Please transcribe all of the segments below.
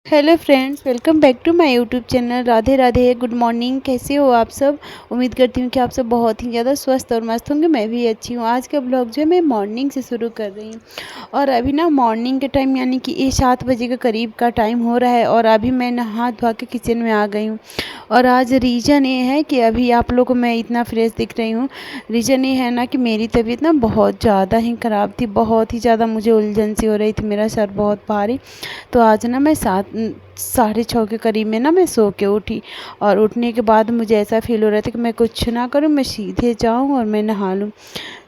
Hello friends, welcome back to my YouTube channel. Radhe Radhe, good morning. कैसे हो आप सब? उम्मीद करती हूँ कि आप सब बहुत ही ज़्यादा स्वस्थ और मस्त होंगे। मैं भी अच्छी हूँ। आज का ब्लॉग जो है मैं मॉर्निंग से शुरू कर रही हूँ और अभी ना मॉर्निंग के टाइम यानी कि ये 7 बजे के करीब का टाइम हो रहा है और अभी मैं नहा धोआ के किचन में आ गई हूँ। और आज रीज़न ये है कि अभी आप लोगों को मैं इतना फ्रेश दिख रही हूँ। रीज़न ये है ना कि मेरी तबीयत ना बहुत ज़्यादा ही ख़राब थी, बहुत ही ज़्यादा मुझे उलझन सी हो रही थी, मेरा सर बहुत भारी। तो आज ना मैं 7 साढ़े 6 के करीब में ना मैं सो के उठी और उठने के बाद मुझे ऐसा फ़ील हो रहा था कि मैं कुछ ना करूं, मैं सीधे जाऊं और मैं नहा लूं।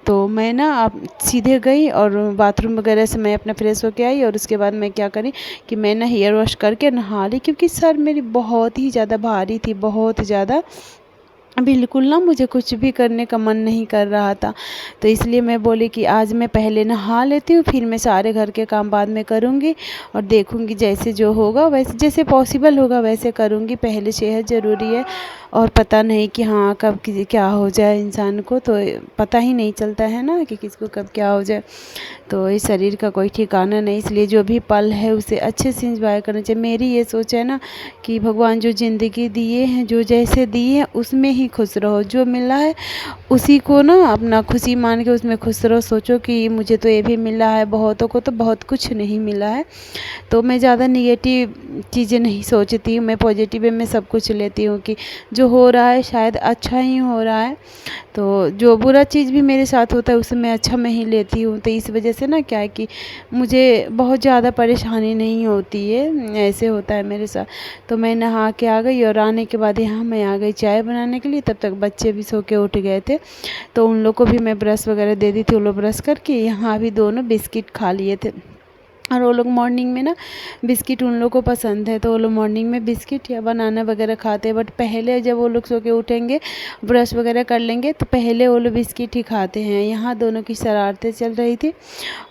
तो मैं ना अब सीधे गई और बाथरूम वगैरह से मैं अपना फ्रेश होके आई और उसके बाद मैं क्या करी कि मैं ना हेयर वॉश करके नहा ली, क्योंकि सर मेरी बहुत ही ज़्यादा भारी थी, बहुत ज़्यादा। बिल्कुल ना मुझे कुछ भी करने का मन नहीं कर रहा था। तो इसलिए मैं बोली कि आज मैं पहले नहा लेती हूँ, फिर मैं सारे घर के काम बाद में करूँगी और देखूँगी जैसे जो होगा वैसे, जैसे पॉसिबल होगा वैसे करूँगी। पहले सेहत ज़रूरी है और पता नहीं कि हाँ कब क्या हो जाए इंसान को, तो पता ही नहीं चलता है ना कि किसको कब क्या हो जाए। तो इस शरीर का कोई ठिकाना नहीं, इसलिए जो भी पल है उसे अच्छे से एंजॉय करना चाहिए। मेरी ये सोच है ना कि भगवान जो ज़िंदगी दिए हैं, जो जैसे दिए हैं उसमें ही खुश रहो। जो मिला है उसी को ना अपना खुशी मान के उसमें खुश रहो। सोचो कि मुझे तो ये भी मिला है, बहुतों को तो बहुत कुछ नहीं मिला है। तो मैं ज़्यादा निगेटिव चीज़ें नहीं सोचती हूँ, मैं पॉजिटिव वे में सब कुछ लेती हूँ कि जो हो रहा है शायद अच्छा ही हो रहा है। तो जो बुरा चीज़ भी मेरे साथ होता है उसे मैं अच्छा में ही लेती हूँ। तो इस वजह से ना क्या है कि मुझे बहुत ज़्यादा परेशानी नहीं होती है, ऐसे होता है मेरे साथ। तो मैं नहा के आ गई और आने के बाद यहाँ मैं आ गई चाय बनाने के लिए। तब तक बच्चे भी सो के उठ गए थे, तो उन लोग को भी मैं ब्रश वगैरह दे दी थी। वो लोग ब्रश करके यहाँ अभी दोनों बिस्किट खा लिए थे और वो लोग मॉर्निंग में ना बिस्किट उन लोग को पसंद है, तो वो लोग मॉर्निंग में बिस्किट या बनाना वगैरह खाते हैं। बट पहले जब वो लोग सो के उठेंगे, ब्रश वगैरह कर लेंगे, तो पहले वो लोग बिस्किट ही खाते हैं। यहाँ दोनों की शरारतें चल रही थी।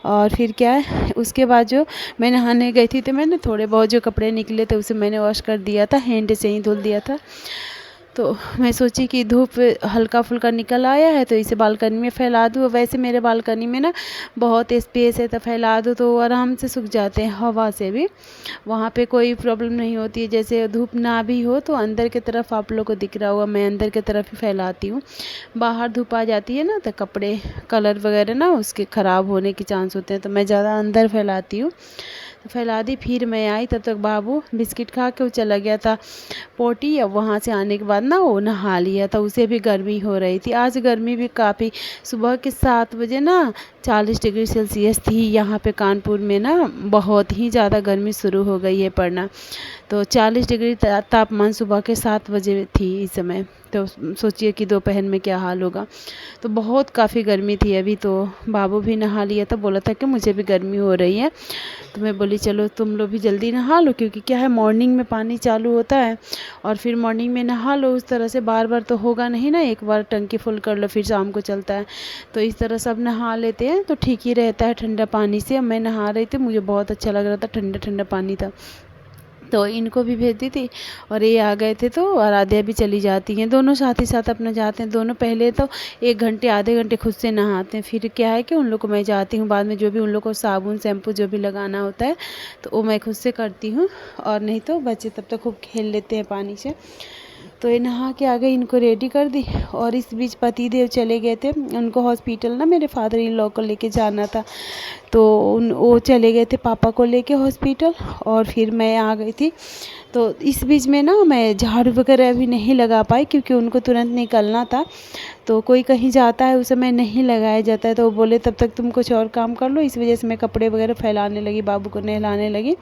और फिर क्या है, उसके बाद जो मैं नहाने गई थी तो मैंने थोड़े बहुत जो कपड़े निकले थे उसे मैंने वॉश कर दिया था, हैंड से ही धुल दिया था। तो मैं सोची कि धूप हल्का फुल्का निकल आया है तो इसे बालकनी में फैला दूँ। वैसे मेरे बालकनी में ना बहुत स्पेस है, तो फैला दूँ तो आराम से सूख जाते हैं हवा से भी। वहाँ पे कोई प्रॉब्लम नहीं होती है। जैसे धूप ना भी हो तो अंदर की तरफ आप लोग को दिख रहा होगा, मैं अंदर की तरफ ही फैलाती हूँ। बाहर धूप आ जाती है ना तो कपड़े कलर वगैरह ना उसके ख़राब होने के चांस होते हैं, तो मैं ज़्यादा अंदर फैलाती हूँ। तो फैला दी, फिर मैं आई तब तक बाबू बिस्किट खा के वो चला गया था पोटी। अब वहाँ से आने के बाद ना वो नहा लिया था, उसे भी गर्मी हो रही थी। आज गर्मी भी काफ़ी, सुबह के 7 बजे ना 40 डिग्री सेल्सियस थी यहाँ पे कानपुर में ना, बहुत ही ज़्यादा गर्मी शुरू हो गई है पड़ना। तो 40 डिग्री तापमान सुबह के 7 बजे थी इस समय। तो सोचिए कि दोपहर में क्या हाल होगा। तो बहुत काफ़ी गर्मी थी अभी। तो बाबू भी नहा लिया था, बोला था कि मुझे भी गर्मी हो रही है। तो मैं बोली चलो तुम लोग भी जल्दी नहा लो, क्योंकि क्या है मॉर्निंग में पानी चालू होता है और फिर मॉर्निंग में नहा लो। उस तरह से बार बार तो होगा नहीं ना, एक बार टंकी फुल कर लो फिर शाम को चलता है। तो इस तरह सब नहा लेते हैं तो ठीक ही रहता है ठंडा पानी से। मैं नहा रही थी, मुझे बहुत अच्छा लग रहा था, ठंडा ठंडा पानी था। तो इनको भी भेज दी थी और ये आ गए थे। तो आराध्या भी चली जाती हैं, दोनों साथ ही साथ अपना जाते हैं। दोनों पहले तो 1 घंटे आधे घंटे खुद से नहाते हैं, फिर क्या है कि उन लोग को मैं जाती हूँ बाद में, जो भी उन लोग को साबुन शैम्पू जो भी लगाना होता है तो वो मैं खुद से करती हूँ। और नहीं तो बच्चे तब तक खूब खेल लेते हैं पानी से। तो ये नहा के आ गई, इनको रेडी कर दी। और इस बीच पति देव चले गए थे, उनको हॉस्पिटल ना मेरे फादर इन लॉ को लेके जाना था। तो वो चले गए थे पापा को लेके हॉस्पिटल और फिर मैं आ गई थी। तो इस बीच में ना मैं झाड़ू वगैरह भी नहीं लगा पाई, क्योंकि उनको तुरंत निकलना था। तो कोई कहीं जाता है उस समय नहीं लगाया जाता है, तो वो बोले तब तक तुम कुछ और काम कर लो। इस वजह से मैं कपड़े वगैरह फैलाने लगी, बाबू को नहलाने लगी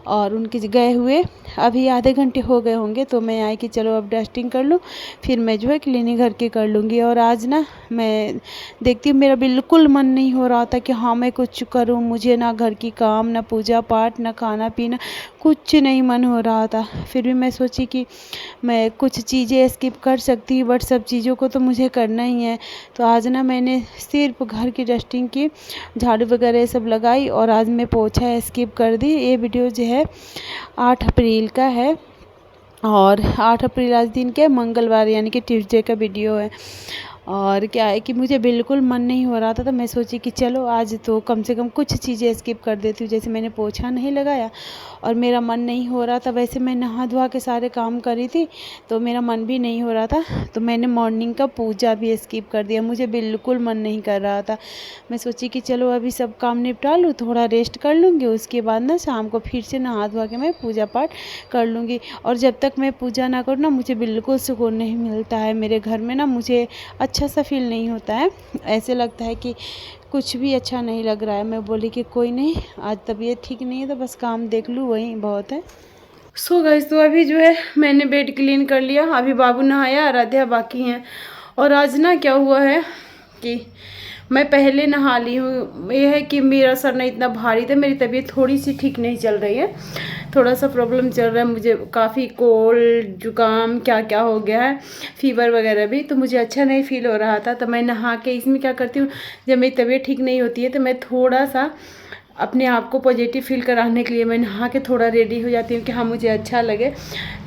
और उनके गए हुए अभी आधे घंटे हो गए होंगे। तो मैं आई कि चलो अब डस्टिंग कर लूँ, फिर मैं जो है क्लीनिंग घर की कर लूँगी। और आज ना मैं देखती हूँ मेरा बिल्कुल मन नहीं हो रहा था कि हाँ मैं कुछ करूँ। मुझे ना घर की काम, ना पूजा पाठ, ना खाना पीना, कुछ नहीं मन हो रहा था। फिर भी मैं सोची कि मैं कुछ चीज़ें स्किप कर सकती हूँ, बट सब चीज़ों को तो मुझे करना ही है। तो आज ना मैंने सिर्फ घर की डस्टिंग की, झाड़ू वगैरह सब लगाई और आज मैं पोछा स्किप कर दी। ये वीडियो जो है 8 अप्रैल का है और 8 अप्रैल आज दिन के मंगलवार यानी कि ट्यूसडे का वीडियो है। और क्या है कि मुझे बिल्कुल मन नहीं हो रहा था, तो मैं सोची कि चलो आज तो कम से कम कुछ चीज़ें स्किप कर देती हूँ। जैसे मैंने पोछा नहीं लगाया और मेरा मन नहीं हो रहा था, वैसे मैं नहा धोआ के सारे काम करी थी, तो मेरा मन भी नहीं हो रहा था, तो मैंने मॉर्निंग का पूजा भी स्किप कर दिया। मुझे बिल्कुल मन नहीं कर रहा था। मैं सोची कि चलो अभी सब काम निपटा लूँ, थोड़ा रेस्ट कर लूँगी, उसके बाद ना शाम को फिर से नहा धोआ के मैं पूजा पाठ कर लूँगी। और जब तक मैं पूजा ना करूँ ना, मुझे बिल्कुल सुकून नहीं मिलता है। मेरे घर में ना मुझे अच्छा सा फील नहीं होता है, ऐसे लगता है कि कुछ भी अच्छा नहीं लग रहा है। मैं बोली कि कोई नहीं, आज तबीयत ठीक नहीं है तो बस काम देख लूँ, वही बहुत है। सो गाइस, तो अभी जो है मैंने बेड क्लीन कर लिया, अभी बाबू नहाया, आराध्या बाकी हैं। और आज ना क्या हुआ है कि मैं पहले नहा ली हूँ। ये है कि मेरा सर ना इतना भारी था, मेरी तबीयत थोड़ी सी ठीक नहीं चल रही है, थोड़ा सा प्रॉब्लम चल रहा है मुझे, काफ़ी कोल्ड जुकाम क्या क्या हो गया है, फीवर वगैरह भी, तो मुझे अच्छा नहीं फील हो रहा था। तो मैं नहा के, इसमें क्या करती हूँ, जब मेरी तबीयत ठीक नहीं होती है तो मैं थोड़ा सा अपने आप को पॉजिटिव फील कराने के लिए मैं नहा के थोड़ा रेडी हो जाती हूँ कि हाँ मुझे अच्छा लगे।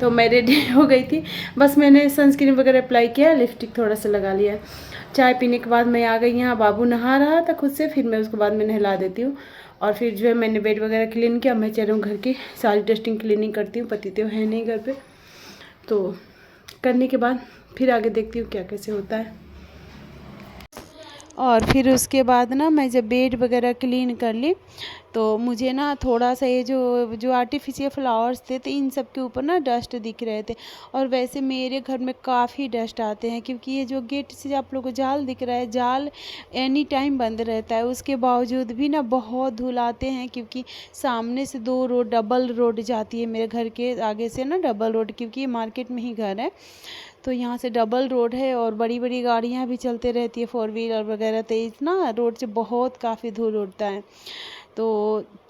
तो मैं रेडी हो गई थी, बस मैंने सनस्क्रीन वगैरह अप्लाई किया, लिपस्टिक थोड़ा सा लगा लिया। चाय पीने के बाद मैं आ गई यहाँ, बाबू नहा रहा था खुद से, फिर मैं उसके बाद में नहला देती हूँ। और फिर जो है मैंने बेड वगैरह क्लीन किया, मैं चल रहा हूँ घर की सारी डस्टिंग क्लीनिंग करती हूँ। पति तो है नहीं घर पे, तो करने के बाद फिर आगे देखती हूँ क्या कैसे होता है। और फिर उसके बाद ना मैं जब बेड वगैरह क्लीन कर ली, तो मुझे ना थोड़ा सा ये जो जो आर्टिफिशियल फ्लावर्स थे तो इन सब के ऊपर ना डस्ट दिख रहे थे। और वैसे मेरे घर में काफ़ी डस्ट आते हैं, क्योंकि ये जो गेट से आप लोगों को जाल दिख रहा है, जाल एनी टाइम बंद रहता है, उसके बावजूद भी ना बहुत धूल आते हैं। क्योंकि सामने से 2 रोड, डबल रोड जाती है मेरे घर के आगे से ना, डबल रोड, क्योंकि ये मार्केट में ही घर है, तो यहाँ से डबल रोड है और बड़ी बड़ी गाड़ियाँ भी चलते रहती है, 4 व्हीलर वगैरह, तो इतना रोड से बहुत काफ़ी धूल उड़ता है। तो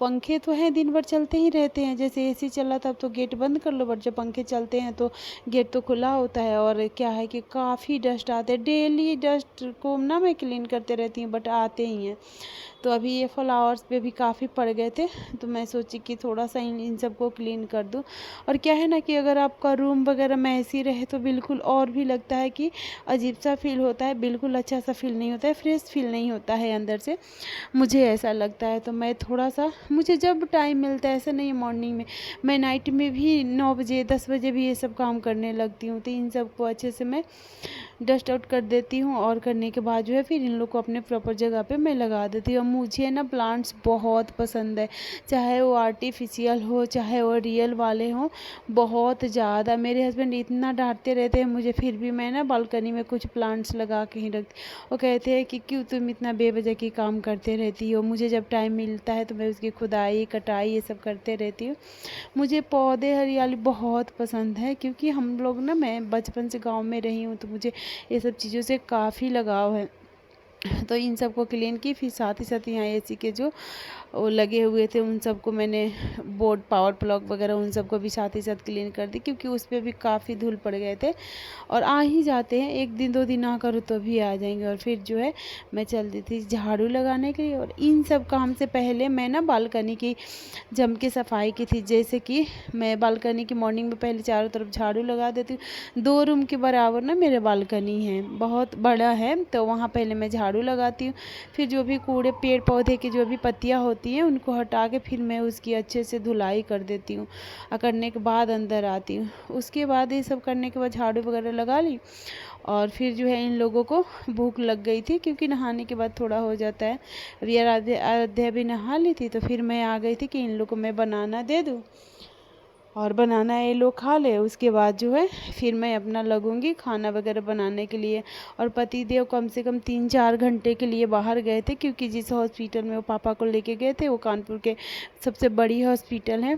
पंखे तो हैं, दिन भर चलते ही रहते हैं, जैसे एसी चला तब तो गेट बंद कर लो, बट जब पंखे चलते हैं तो गेट तो खुला होता है। और क्या है कि काफ़ी डस्ट आते हैं, डेली डस्ट को ना मैं क्लीन करते रहती हूँ, बट आते ही हैं। तो अभी ये फ्लावर्स पे भी काफ़ी पड़ गए थे, तो मैं सोची कि थोड़ा सा इन सबको क्लीन कर दूँ। और क्या है ना कि अगर आपका रूम वगैरह में ऐसी रहे तो बिल्कुल और भी लगता है कि अजीब सा फील होता है, बिल्कुल अच्छा सा फील नहीं होता है, फ्रेश फील नहीं होता है अंदर से, मुझे ऐसा लगता है। तो मैं थोड़ा सा, मुझे जब टाइम मिलता है, ऐसा नहीं है मॉर्निंग में, मैं नाइट में भी 9 बजे 10 बजे भी ये सब काम करने लगती हूँ। तो इन सबको अच्छे से मैं डस्ट आउट कर देती हूँ, और करने के बाद जो है फिर इन लोग को अपने प्रॉपर जगह पे मैं लगा देती हूँ। मुझे ना प्लांट्स बहुत पसंद है, चाहे वो आर्टिफिशियल हो चाहे वो रियल वाले हों, बहुत ज़्यादा। मेरे हस्बैंड इतना डांटते रहते हैं मुझे, फिर भी मैं ना बालकनी में कुछ प्लांट्स लगा के ही रखती। वो कहते हैं कि क्यों तुम इतना बेवजह की काम करते रहती हो। मुझे जब टाइम मिलता है तो मैं उसकी खुदाई कटाई ये सब करते रहती हूँ। मुझे पौधे हरियाली बहुत पसंद है, क्योंकि हम लोग ना, मैं बचपन से गांव में रही हूँ, तो मुझे ये सब चीज़ों से काफ़ी लगाव है। तो इन सबको क्लीन की, फिर साथ ही साथ यहाँ एसी के जो वो लगे हुए थे उन सबको मैंने, बोर्ड पावर प्लग वगैरह उन सबको भी साथ ही साथ क्लीन कर दी, क्योंकि उस पर भी काफ़ी धूल पड़ गए थे। और आ ही जाते हैं, 1 दिन 2 दिन ना करो तो भी आ जाएंगे। और फिर जो है मैं चल दी थी झाड़ू लगाने के लिए। और इन सब काम से पहले मैं ना बालकनी की जम के सफाई की थी। जैसे कि मैं बालकनी की मॉर्निंग में पहले चारों तरफ झाड़ू लगा देती हूँ। 2 रूम के बराबर ना मेरे बालकनी है, बहुत बड़ा है, तो वहाँ पहले मैं झाड़ू लगाती हूँ। फिर जो भी कूड़े पेड़ पौधे की जो भी पत्तियाँ होती हैं उनको हटा के फिर मैं उसकी अच्छे से धुलाई कर देती हूँ। और करने के बाद अंदर आती हूँ। उसके बाद ये सब करने के बाद झाड़ू वगैरह लगा ली। और फिर जो है इन लोगों को भूख लग गई थी, क्योंकि नहाने के बाद थोड़ा हो जाता है। अभी आराध्या भी नहा ली थी, तो फिर मैं आ गई थी कि इन लोग को मैं बनाना दे दूँ और बनाना ये लोग खा ले। उसके बाद जो है फिर मैं अपना लगूंगी खाना वगैरह बनाने के लिए। और पति देव कम से कम 3-4 घंटे के लिए बाहर गए थे, क्योंकि जिस हॉस्पिटल में वो पापा को लेके गए थे वो कानपुर के सबसे बड़ी हॉस्पिटल है।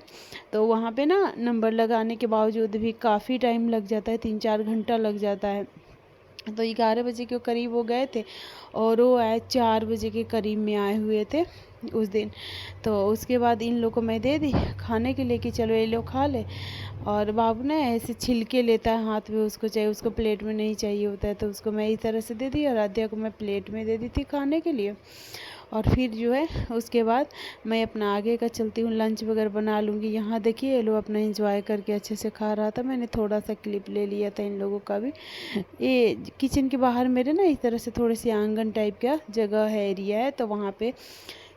तो वहाँ पे ना नंबर लगाने के बावजूद भी काफ़ी टाइम लग जाता है, 3-4 घंटा लग जाता है। तो 11 बजे के करीब वो गए थे, और वो आए 4 बजे के करीब में आए हुए थे उस दिन। तो उसके बाद इन लोग को मैं दे दी खाने के लिए कि चलो ये लोग खा ले। और बाबू ना ऐसे छिलके लेता है हाथ में, उसको चाहिए, उसको प्लेट में नहीं चाहिए होता है, तो उसको मैं इस तरह से दे दी। और आध्या को मैं प्लेट में दे दी थी खाने के लिए। और फिर जो है उसके बाद मैं अपना आगे का चलती हूँ, लंच वगैरह बना लूँगी। यहाँ देखिए ये लोग अपना एंजॉय करके अच्छे से खा रहा था, मैंने थोड़ा सा क्लिप ले लिया था इन लोगों का भी। ये किचन के बाहर मेरे ना इस तरह से थोड़ी सी आंगन टाइप का जगह है, एरिया है, तो वहाँ पे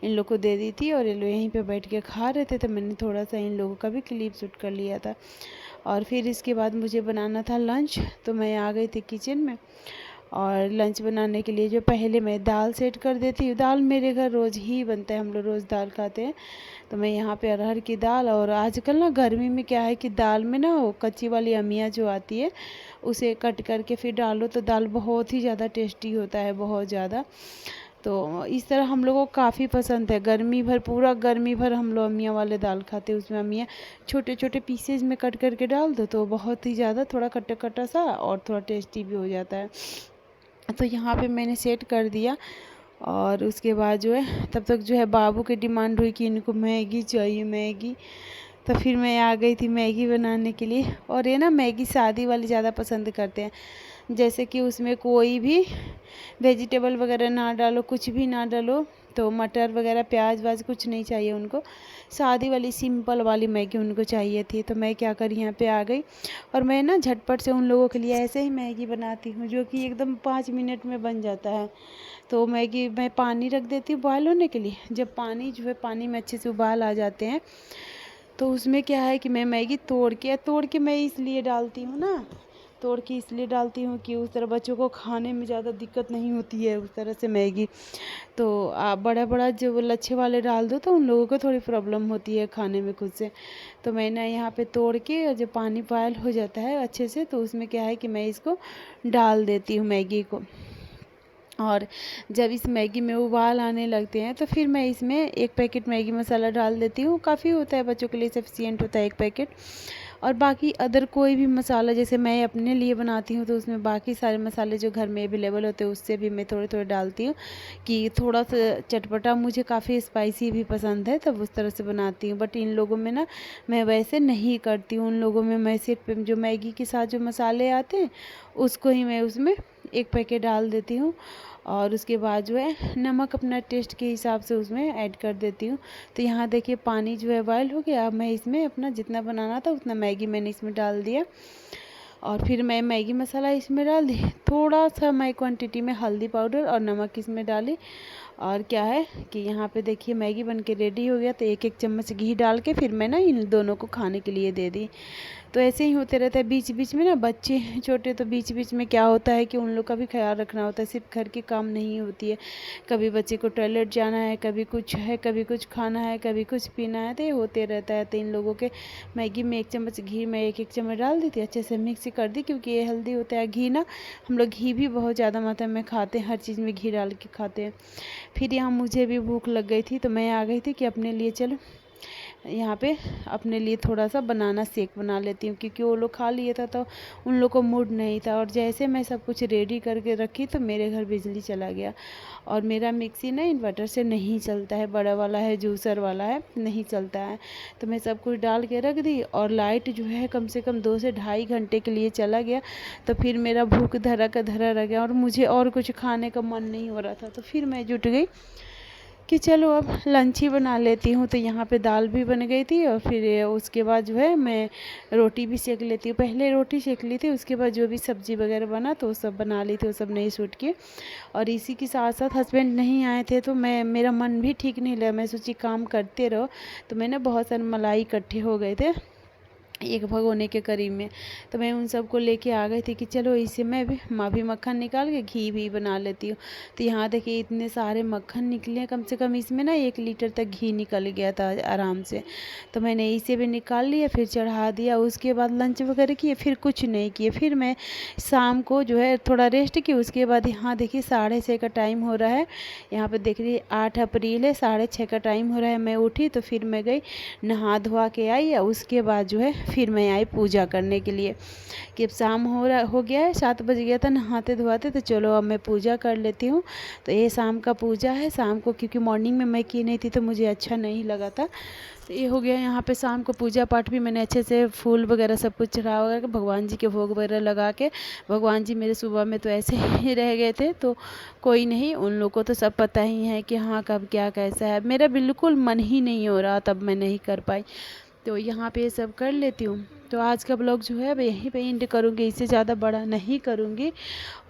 इन लोग को दे दी थी और ये लोग यहीं पे बैठ के खा रहे थे, तो मैंने थोड़ा सा इन लोगों का भी क्लिप शूट कर लिया था। और फिर इसके बाद मुझे बनाना था लंच, तो मैं आ गई थी किचन में। और लंच बनाने के लिए जो पहले मैं दाल सेट कर देती हूँ, दाल मेरे घर रोज़ ही बनता है, हम लोग रोज़ दाल खाते हैं। तो मैं यहाँ पे अरहर की दाल, और आजकल ना गर्मी में क्या है कि दाल में ना वो कच्ची वाली अमिया जो आती है उसे कट करके फिर डालो तो दाल बहुत ही ज़्यादा टेस्टी होता है, बहुत ज़्यादा। तो इस तरह हम लोगों को काफ़ी पसंद है, गर्मी भर, पूरा गर्मी भर हम लोग अमिया वाले दाल खाते हैं। उसमें अमिया छोटे छोटे पीसेज में कट करके डाल दो तो बहुत ही ज़्यादा थोड़ा खट्टा खट्टा सा और थोड़ा टेस्टी भी हो जाता है। तो यहाँ पे मैंने सेट कर दिया, और उसके बाद जो है तब तक जो है बाबू की डिमांड हुई कि इनको मैगी चाहिए, मैगी। तो फिर मैं आ गई थी मैगी बनाने के लिए। और ये ना मैगी सादी वाली ज़्यादा पसंद करते हैं, जैसे कि उसमें कोई भी वेजिटेबल वगैरह ना डालो, कुछ भी ना डालो, तो मटर वगैरह प्याज व्याज कुछ नहीं चाहिए उनको, सादी वाली सिंपल वाली मैगी उनको चाहिए थी। तो मैं क्या करी यहाँ पे आ गई, और मैं ना झटपट से उन लोगों के लिए ऐसे ही मैगी बनाती हूँ जो कि एकदम 5 मिनट में बन जाता है। तो मैगी मैं पानी रख देती हूँ बॉयल होने के लिए। जब पानी जो है, पानी में अच्छे से उबाल आ जाते हैं, तो उसमें क्या है कि मैं मैगी तोड़ के मैं इसलिए डालती हूँ ना, तोड़ के इसलिए डालती हूँ कि उस तरह बच्चों को खाने में ज़्यादा दिक्कत नहीं होती है उस तरह से मैगी। तो आप बड़ा बड़ा जो लच्छे वाले डाल दो तो उन लोगों को थोड़ी प्रॉब्लम होती है खाने में खुद से। तो मैंने यहाँ पे तोड़ के, और जब पानी बॉयल हो जाता है अच्छे से, तो उसमें क्या है कि मैं इसको डाल देती हूँ मैगी को। और जब इस मैगी में उबाल आने लगते हैं तो फिर मैं इसमें 1 पैकेट मैगी मसाला डाल देती हूँ, काफ़ी होता है बच्चों के लिए, सफिशिएंट होता है 1 पैकेट। और बाकी अदर कोई भी मसाला जैसे मैं अपने लिए बनाती हूँ तो उसमें बाकी सारे मसाले जो घर में अवेलेबल होते हैं उससे भी मैं थोड़े थोड़े डालती हूँ कि थोड़ा सा चटपटा, मुझे काफ़ी स्पाइसी भी पसंद है, तब उस तरह से बनाती हूँ। बट इन लोगों में ना मैं वैसे नहीं करती हूँ, उन लोगों में मैं सिर्फ जो मैगी के साथ जो मसाले आते हैं उसको ही मैं उसमें 1 पैकेट डाल देती हूँ। और उसके बाद जो है नमक अपना टेस्ट के हिसाब से उसमें ऐड कर देती हूँ। तो यहाँ देखिए पानी जो है बॉयल हो गया। अब मैं इसमें अपना जितना बनाना था उतना मैगी मैंने इसमें डाल दिया, और फिर मैं मैगी मसाला इसमें डाल दी, थोड़ा सा मैं क्वांटिटी में हल्दी पाउडर और नमक इसमें डाली। और क्या है कि यहाँ पे देखिए मैगी बन के रेडी हो गया। तो 1-1 चम्मच घी डाल के फिर मैं ना इन दोनों को खाने के लिए दे दी। तो ऐसे ही होते रहता है बीच बीच में ना, बच्चे हैं छोटे, तो बीच बीच में क्या होता है कि उन लोग का भी ख्याल रखना होता है, सिर्फ घर के काम नहीं होती है। कभी बच्चे को टॉयलेट जाना है, कभी कुछ है, कभी कुछ खाना है, कभी कुछ पीना है, तो ये होते रहता है। तो इन लोगों के मैगी में 1 चम्मच घी में 1-1 चम्मच डाल दी थी, अच्छे से मिक्स कर दी, क्योंकि ये हेल्दी होता है घी ना, हम लोग घी भी बहुत ज़्यादा मात्रा में खाते हैं, हर चीज़ में घी डाल के खाते हैं। फिर यहाँ मुझे भी भूख लग गई थी, तो मैं आ गई थी कि अपने लिए चलो यहाँ पे अपने लिए थोड़ा सा बनाना शेक बना लेती हूँ, क्योंकि वो लोग खा लिए था तो उन लोग को मूड नहीं था। और जैसे मैं सब कुछ रेडी करके रखी तो मेरे घर बिजली चला गया, और मेरा मिक्सी ना इन्वर्टर से नहीं चलता है, बड़ा वाला है, जूसर वाला है, नहीं चलता है। तो मैं सब कुछ डाल के रख दी, और लाइट जो है कम से कम 2 से ढाई घंटे के लिए चला गया। तो फिर मेरा भूख धरा का धरा रह गया, और मुझे और कुछ खाने का मन नहीं हो रहा था। तो फिर मैं जुट गई कि चलो अब लंच ही बना लेती हूँ। तो यहाँ पे दाल भी बन गई थी, और फिर उसके बाद जो है मैं रोटी भी सेक लेती हूँ। पहले रोटी सेक ली थी, उसके बाद जो भी सब्ज़ी वगैरह बना तो वो सब बना ली थी, वो सब नहीं छूट के। और इसी के साथ साथ हस्बैंड नहीं आए थे, तो मेरा मन भी ठीक नहीं लगा, मैं सोची काम करते रहो। तो मैंने बहुत सारे मलाई इकट्ठे हो गए थे 1 भगोने के करीब में, तो मैं उन सबको लेके आ गई थी कि चलो इससे मैं भी मक्खन निकाल के घी भी बना लेती हूँ। तो यहाँ देखिए इतने सारे मक्खन निकले, कम से कम इसमें ना 1 लीटर तक घी निकल गया था आराम से। तो मैंने इसे भी निकाल लिया, फिर चढ़ा दिया। उसके बाद लंच वगैरह किए, फिर कुछ नहीं किए। फिर मैं शाम को जो है थोड़ा रेस्ट की। उसके बाद यहाँ देखिए 6:30 का टाइम हो रहा है, यहाँ पे देख रही 8 अप्रैल है, 6:30 का टाइम हो रहा है। मैं उठी तो फिर मैं गई नहा धोवा के आई, उसके बाद जो है फिर मैं आई पूजा करने के लिए कि अब शाम हो गया है, 7 बज गया था नहाते धोआते, तो चलो अब मैं पूजा कर लेती हूँ। तो ये शाम का पूजा है, शाम को, क्योंकि मॉर्निंग में मैं की नहीं थी तो मुझे अच्छा नहीं लगा था। तो ये हो गया यहाँ पे शाम को पूजा पाठ भी मैंने अच्छे से फूल वगैरह सब कुछ चढ़ा वगैरह के भगवान जी के भोग वगैरह लगा के। भगवान जी मेरे सुबह में तो ऐसे ही रह गए थे, तो कोई नहीं, उन लोगों को तो सब पता ही है कि हाँ कब क्या कैसा है। मेरा बिल्कुल मन ही नहीं हो रहा, तब मैं नहीं कर पाई। तो यहाँ पे ये सब कर लेती हूँ। तो आज का ब्लॉग जो है अब यहीं पे एंड करूँगी, इससे ज़्यादा बड़ा नहीं करूँगी।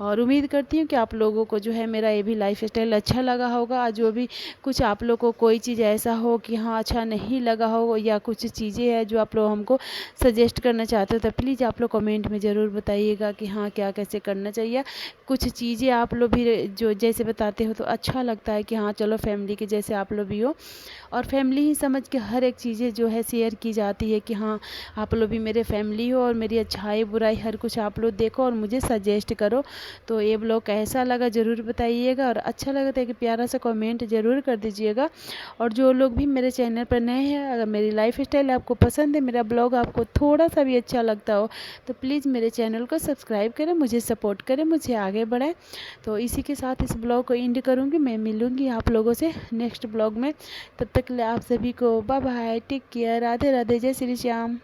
और उम्मीद करती हूँ कि आप लोगों को जो है मेरा ये भी लाइफ स्टाइल अच्छा लगा होगा। जो भी कुछ आप लोगों को कोई चीज़ ऐसा हो कि हाँ अच्छा नहीं लगा हो, या कुछ चीज़ें हैं जो आप लोग हमको सजेस्ट करना चाहते हो, तो प्लीज़ आप लोग कमेंट में ज़रूर बताइएगा कि हाँ क्या कैसे करना चाहिए। कुछ चीज़ें आप लोग भी जो जैसे बताते हो तो अच्छा लगता है कि हाँ चलो फैमिली के जैसे आप लोग भी हो, और फैमिली ही समझ के हर एक चीज़ें जो है शेयर की जाती है कि हाँ आप लोग भी मेरे फैमिली हो, और मेरी अच्छाई बुराई हर कुछ आप लोग देखो और मुझे सजेस्ट करो। तो ये ब्लॉग कैसा लगा ज़रूर बताइएगा, और अच्छा लगा तो एक प्यारा सा कमेंट ज़रूर कर दीजिएगा। और जो लोग भी मेरे चैनल पर नए हैं, अगर मेरी लाइफ स्टाइल आपको पसंद है, मेरा ब्लॉग आपको थोड़ा सा भी अच्छा लगता हो, तो प्लीज़ मेरे चैनल को सब्सक्राइब करें, मुझे सपोर्ट करें, मुझे आगे बढ़ाएं। तो इसी के साथ इस ब्लॉग को एंड करूँगी। मैं मिलूँगी आप लोगों से नेक्स्ट ब्लॉग में। तब तक के लिए आप सभी को bye bye, take care, Radhe Radhe, जय श्री श्याम।